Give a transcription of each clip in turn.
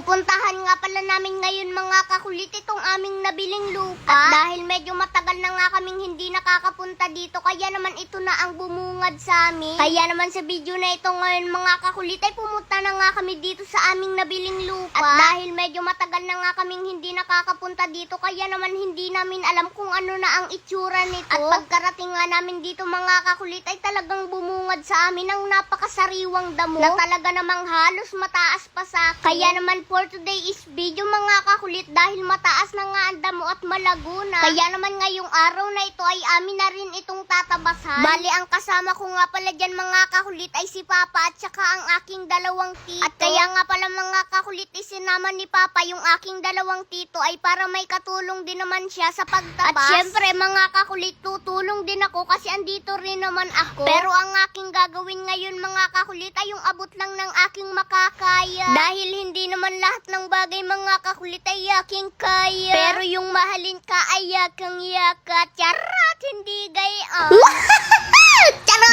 Pupuntahan nga pala namin ngayon mga kakulit itong aming nabiling lupa. At dahil medyo matagal na nga kaming hindi nakakapunta dito, kaya naman ito na ang bumungad sa amin. Kaya naman sa video na ito ngayon mga kakulit ay pumunta na nga kami dito sa aming nabiling lupa. At dahil medyo matagal na nga kaming hindi nakakapunta dito, kaya naman hindi namin alam kung ano na ang itsura nito. At pagkarating nga namin dito mga kakulit ay talagang bumungad sa amin ang napakasariwang damo na talaga namang halos mataas pa sa akin. Kaya naman for today is video mga kakulit, dahil mataas na nga ang damo at malago na. Kaya naman ngayong araw na ito ay amin na rin itong tatabasan. Bali ang kasama ko nga pala dyan mga kakulit ay si Papa at saka ang aking dalawang tito. At kaya nga pala mga kakulit isinama ni Papa yung aking dalawang tito ay para may katulong din naman siya sa pagtabas. At syempre mga kakulit, tutulong din ako kasi andito rin naman ako. Pero ang aking gagawin ngayon mga kakulit ay yung abot lang ng aking makakaya. Dahil hindi naman lahat ng bagay mga kakulit ay aking kaya. Pero yung mahalin ka ay yakang yaka. Charot, hindi gaya.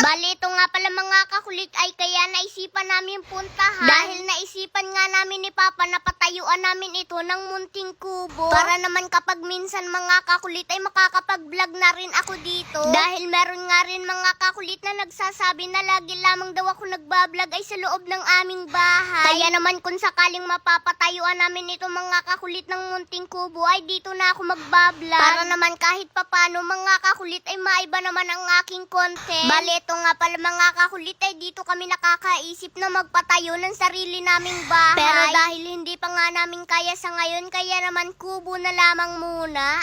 Bali ito nga pala mga kakulit ay kaya naisipan namin puntahan. Dahil naisipan nga namin ni Papa na patayuan namin ito ng munting kubo. Para naman kapag minsan mga kakulit ay makakapag-vlog na rin ako dito. Dahil meron nga rin mga kakulit na nagsasabi na lagi lamang daw ako nagbablog ay sa loob ng aming bahay. Kaya naman kung sakaling mapapatayuan namin ito mga kakulit ng munting kubo ay dito na ako magbablog. Para naman kahit papano mga kakulit ay maiba naman ang aking content. Bali ito nga pala mga kakulit ay dito kami nakakaisip na magpatayo ng sarili naming bahay. Pero dahil hindi pa nga namin kaya sa ngayon, kaya naman kubo na lamang muna.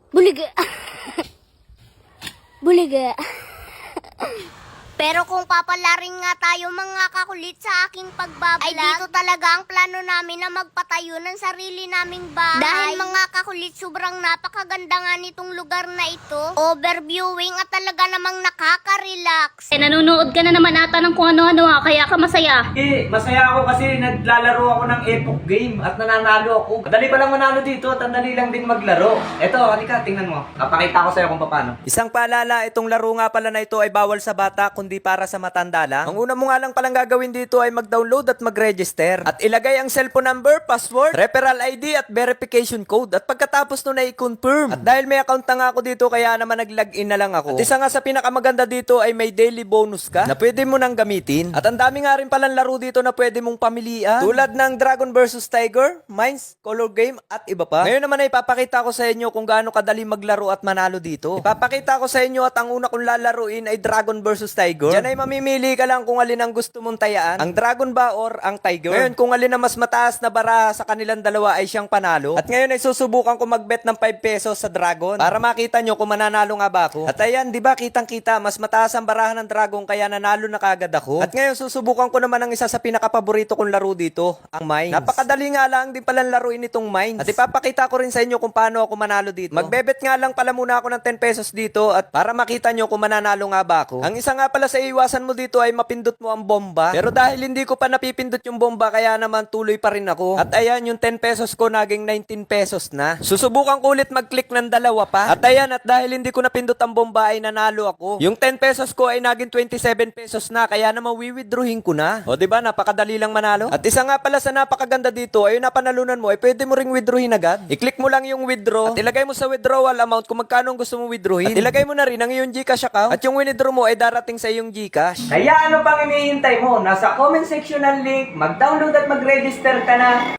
Buliga. Buliga. Pero kung papalarin nga tayo mga kakulit sa aking pagbablog, ay dito talaga ang plano namin na magpatayo ng sarili naming bahay. Dahil mga kakulit, sobrang napakaganda nga nitong lugar na ito. Overviewing at talaga namang nakaka-relax. Nanonood ka na naman ata ng kung ano-ano kaya ka masaya. Masaya ako kasi naglalaro ako ng Epoch game at nananalo ako. Madali pa lang manalo dito at ang dali lang din maglaro. Eto, halika, tingnan mo. Papakita ko sa'yo kung paano. Isang paalala, itong laro nga pala na ito ay bawal sa bata kundi para sa matanda lang. Ang una mo nga lang palang gagawin dito ay mag-download at mag-register. At ilagay ang cellphone number, password, referral ID at verification code. At pagkatapos nun ay i-confirm. At dahil may account na nga ako dito kaya naman nag-login na lang ako. At isa nga sa pinakamaganda dito ay may daily bonus ka na pwede mo nang gamitin. At ang dami nga rin palang laro dito na pwede mong pamilian. Tulad ng Dragon vs Tiger, Mines, Color Game at iba pa. Ngayon naman ay ipapakita ko sa inyo kung gaano kadali maglaro at manalo dito. Ipapakita ko sa inyo at ang una kong lalaruin ay Dragon vs Tiger. Diyan ay mamimili ka lang kung alin ang gusto mong tayaan, ang Dragon ba or ang Tiger. Ngayon kung alin ang mas mataas na bara sa kanilang dalawa ay siyang panalo. At ngayon ay susubukan ko magbet ng 5 pesos sa Dragon para makita nyo kung mananalo nga ba ako. At ayan, di ba kitang kita, mas mataas ang barahan ng Dragon kaya nanalo na kagad ako. At ngayon susubukan ko naman ang isa sa pinakapaborito kong laro dito, ang Mines. Napakadali nga lang din palang laruin itong Mines. At ipapakita ko rin sa inyo kung paano ako manalo dito. Magbebet nga lang pala muna ako ng 10 pesos dito at para makita nyo kung mananalo nga ba ako. Ang isa nga pala sa iwasan mo dito ay mapindot mo ang bomba. Pero dahil hindi ko pa napipindot yung bomba kaya naman tuloy pa rin ako. At ayan, yung 10 pesos ko naging 19 pesos na. Susubukan ko ulit mag-click ng dalawa pa. At ayan, at dahil hindi ko napindot ang bomba ay nanalo ako. Yung 10 pesos ko ay naging 27 pesos na kaya naman wiwithdrawin ko na. O diba, napakadali lang manalo. At isa nga pala sa napakaganda dito ay napanalunan mo ay pwede mo ring withdrawin agad. I-click mo lang yung withdraw at ilagay mo sa withdrawal amount kung magkano ang gusto mo withdrawin. At ilagay mo na rin ang iyong GCash account at yung withdraw mo ay darating sa iyong GCash. Kaya ano pang hinihintay mo? Nasa comment section ng link, mag-download at mag-register ka na.